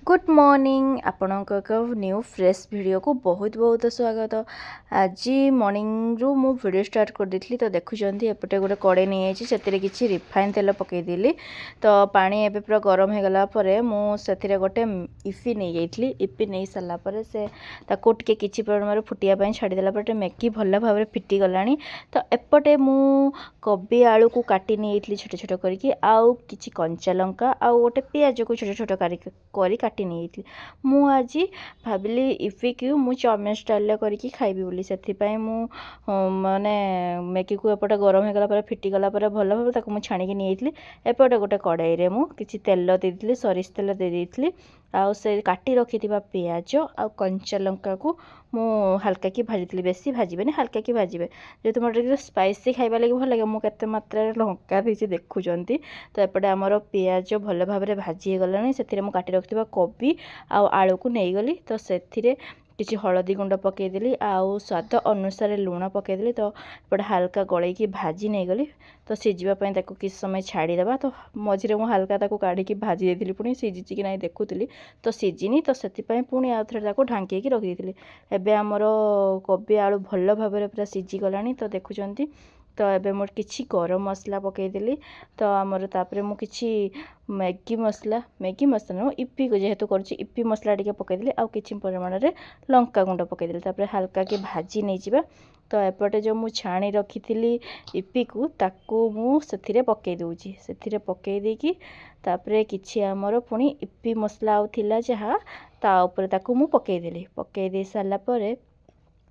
Good morning आपणक एक new fresh video को बहुत बहुत स्वागत। आज मॉर्निंग रु मु वीडियो स्टार्ट कर देती तो देखुंत एपटे गोटे कड़े नहीं से किसी रिफाइन तेल पकईदेली तो पानी एवं पूरा गरम हो गला मुझे गोटे इपी नहीं जाइली। इपी नहीं सारापर से टे कि परिमाण फुटिया छाड़देला मैगी भल भाव फिटी गला। तो एपटे मु कोबी आलू को काटी नहीं छोट छोट करके आउ किछि कंचा लंका आउ गोटे पियाज को छोट छोट करी काटी नहीं मु आज भाविली इपी को मु चाउमिन स्टाइल करके खाइबी बोली से माने मैगी को एपटे गरम हो गला फिटीगला भल भाव ताको मु छाणिकी नहीं एपटे गोटे कड़ाई रे मु किछि तेल देइथिली सरिष तेल दे देइथिली आउ से काटी रखि पियाज आ कंचा लंका को मु हल्का की भाजी बेसी भाजबे हल्का की भाजबे जेहेतु मोटे स्पाइसी खाइबा लगे भल लगे मुझे मात्रा लंका देती देखुंत। तो एपटे आमर पियाज भल भाव में भाजी गलानी से काटी रखिଥିବା कोबी आउ आलू को नहीं गली तो से किसी हलदी गुंड पकईदेली आउ स्वाद अनुसार लुण पकईदेली तो एपटे हल्का गलई की भाजी नहीं गली तो सीझापी किसी समय छाड़ीदे तो मझे मुझे हल्का काढ़ी भाजी देती पुणी सीझी कि ना देखुली तो सीझिनी तो से पुणी आउ थे ढांकी रखी एबे आमर कोबी आलू भल भाव में पूरा सीझीगला तो देखुंत। तो एबे मोर किछि गरम मसला पकईदेली तो आमर तापर मु किछि मैगी मसला नो इपी को जेहेतु करुँची इपी मसला टी पकईदेली आउ किछि परिमाण में लंका गुंड पकईदेली तापर हल्का की भाजी नहीं जावा। तो एपटे जो मु छाणी रखी थी इपी को ताकू मु से पकई दूची से पकई देकी तापर किछि आमर पुणी इपी मसला आउ थिला जहाँ ता ऊपर ताकू मु पकईदेली पकई दे सारा पर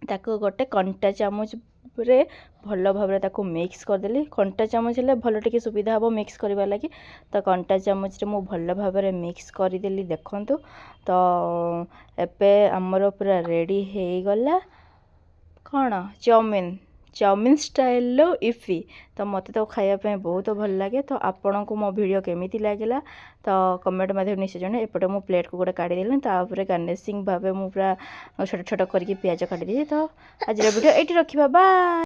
ताकू गोटे कंटा चामच रे भल भाव में मिक्स करदेली कंटा चामच हेल्ले भल टे सुविधा हम मिक्स करवा लगी तो कंटा चामच मु भल भाव में मिक्स करदेली देखंतु। तो एबे आमर पूरा रेडी हो गला कौन चाउमिन स्टाइल इपी तो मत तो खायापी बहुत भल लगे। तो आपण को मो वीडियो केमी लगे तो कमेंट माध्यम निश्चय जन एपटे मु प्लेट को गोटे काढ़ीदेली तापर गार्निशिंग भाव मुझे छोट छोट करके पियाज काटिदी। तो आज वीडियो ये रखा बाय।